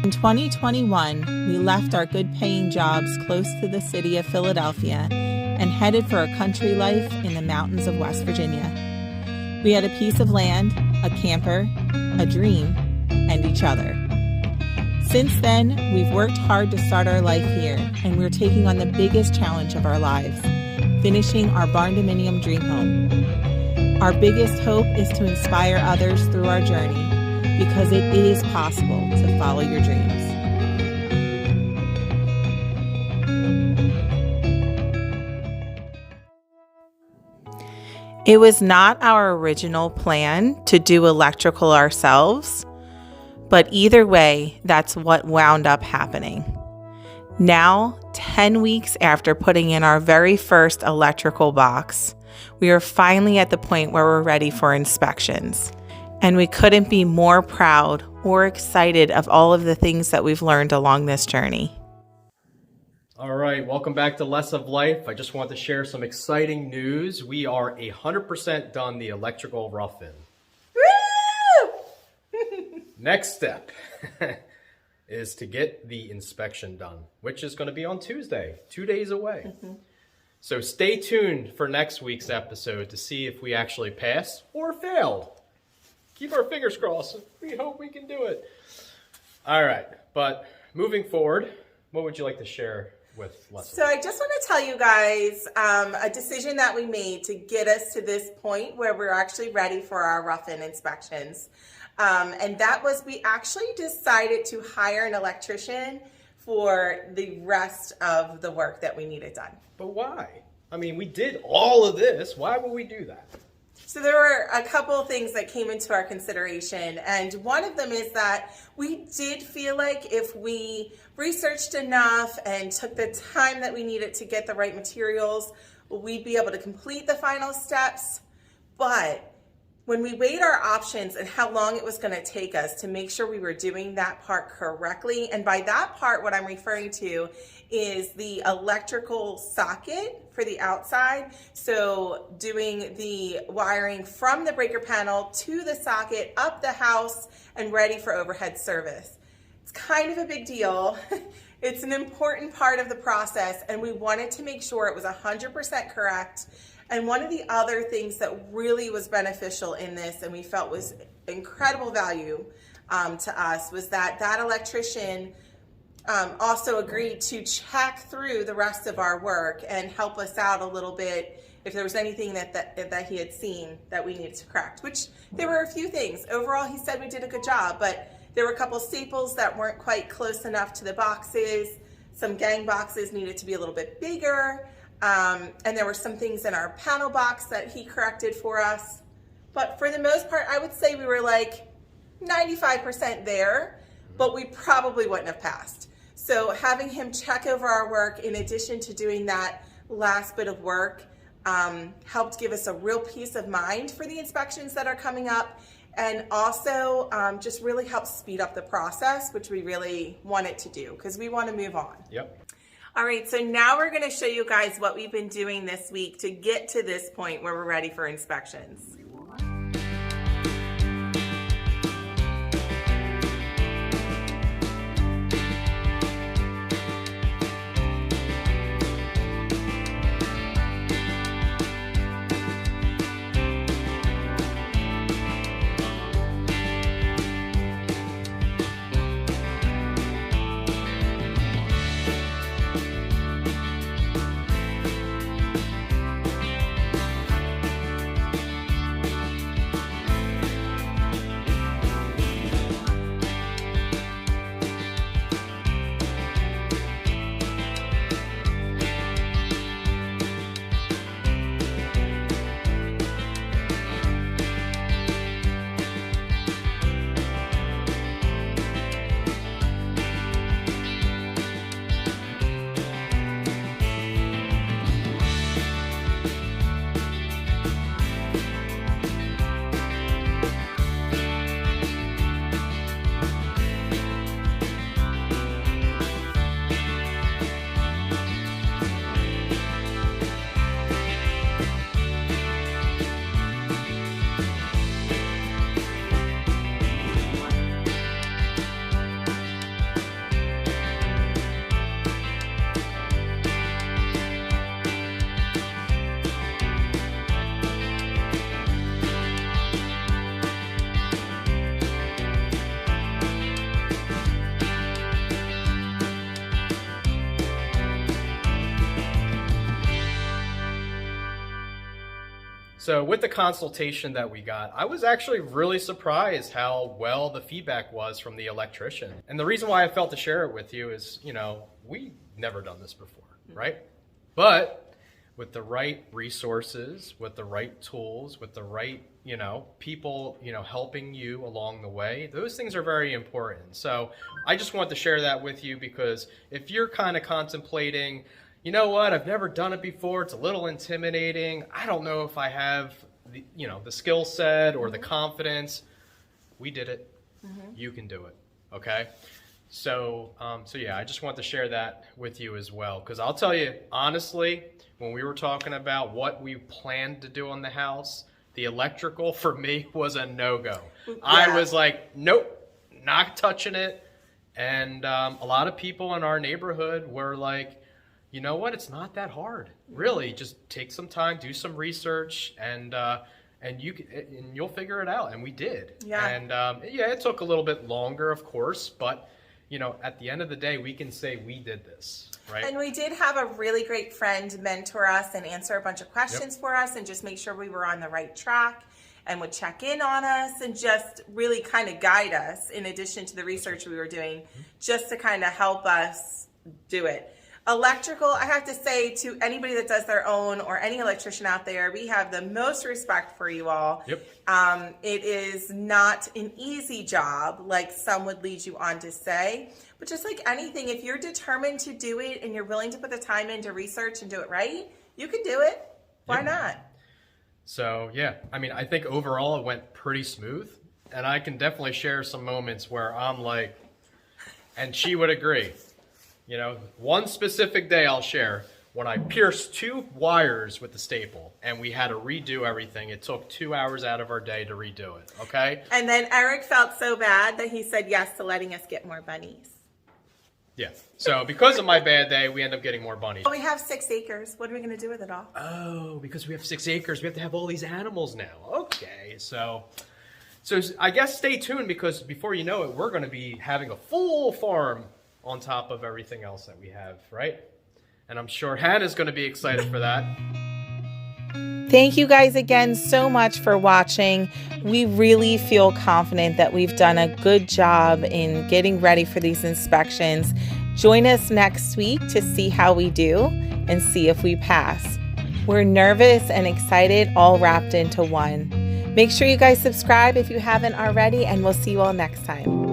In 2021, we left our good-paying jobs close to the city of Philadelphia and headed for a country life in the mountains of West Virginia. We had a piece of land, a camper, a dream, and each other. Since then, we've worked hard to start our life here, and we're taking on the biggest challenge of our lives, finishing our Barndominium dream home. Our biggest hope is to inspire others through our journey, because it is possible to follow your dreams. It was not our original plan to do electrical ourselves, but either way, that's what wound up happening. Now, 10 weeks after putting in our very first electrical box, we are finally at the point where we're ready for inspections. And we couldn't be more proud or excited of all of the things that we've learned along this journey. All right, welcome back to Less of Life. I just want to share some exciting news. We are 100% done the electrical rough-in. Woo! Next step is to get the inspection done, which is going to be on Tuesday, 2 days away. So stay tuned for next week's episode to see if we actually passed or failed. Keep our fingers crossed. We hope we can do it. All right, but moving forward, what would you like to share with Leslie? So I just want to tell you guys a decision that we made to get us to this point where we're actually ready for our rough-in inspections. And that was, we actually decided to hire an electrician for the rest of the work that we needed done. But why? I mean, we did all of this. Why would we do that? So there were a couple of things that came into our consideration, and one of them is that we did feel like if we researched enough and took the time that we needed to get the right materials, we'd be able to complete the final steps. But when we weighed our options and how long it was going to take us to make sure we were doing that part correctly, and by that part, what I'm referring to is the electrical socket for the outside. So doing the wiring from the breaker panel to the socket, up the house, and ready for overhead service. It's kind of a big deal. It's an important part of the process, and we wanted to make sure it was 100% correct. And one of the other things that really was beneficial in this, and we felt was incredible value to us, was that that electrician also agreed to check through the rest of our work and help us out a little bit if there was anything that he had seen that we needed to correct, which there were a few things. Overall, he said we did a good job, but there were a couple staples that weren't quite close enough to the boxes. Some gang boxes needed to be a little bit bigger. And there were some things in our panel box that he corrected for us. But for the most part, I would say we were like 95% there, but we probably wouldn't have passed. So having him check over our work in addition to doing that last bit of work helped give us a real peace of mind for the inspections that are coming up, and also just really helps speed up the process, which we really wanted to do because we want to move on. Yep. All right, so now we're going to show you guys what we've been doing this week to get to this point where we're ready for inspections. So with the consultation that we got, I was actually really surprised how well the feedback was from the electrician. And the reason why I felt to share it with you is, we never done this before, right? But with the right resources, with the right tools, with the right, people, helping you along the way, those things are very important. So I just want to share that with you because if you're kind of contemplating, you know what, I've never done it before, it's a little intimidating, I don't know if I have the skill set or the confidence, we did it. You can do it. Okay. So yeah, I just want to share that with you as well. Because I'll tell you, honestly, when we were talking about what we planned to do on the house, the electrical for me was a no-go. Yeah. I was like, nope, not touching it. And a lot of people in our neighborhood were like, you know what, it's not that hard. Really, just take some time, do some research, and you'll figure it out. And we did. Yeah. And it took a little bit longer, of course, but at the end of the day, we can say we did this, right? And we did have a really great friend mentor us and answer a bunch of questions for us and just make sure we were on the right track and would check in on us and just really kind of guide us in addition to the research we were doing just to kind of help us do it. Electrical, I have to say to anybody that does their own or any electrician out there, we have the most respect for you all. Yep. It is not an easy job like some would lead you on to say, but just like anything, if you're determined to do it and you're willing to put the time in to research and do it right, you can do it. Why not? So yeah, I think overall it went pretty smooth, and I can definitely share some moments where I'm like, and she would agree. One specific day I'll share when I pierced 2 wires with the staple and we had to redo everything. It took 2 hours out of our day to redo it, okay? And then Eric felt so bad that he said yes to letting us get more bunnies. Yeah, so because of my bad day, we end up getting more bunnies. We have 6 acres. What are we going to do with it all? Oh, because we have 6 acres, we have to have all these animals now. Okay, so I guess stay tuned because before you know it, we're going to be having a full farm on top of everything else that we have, right? And I'm sure Hannah's going to be excited for that. Thank you guys again so much for watching. We really feel confident that we've done a good job in getting ready for these inspections. Join us next week to see how we do and see if we pass. We're nervous and excited, all wrapped into one. Make sure you guys subscribe if you haven't already, and we'll see you all next time.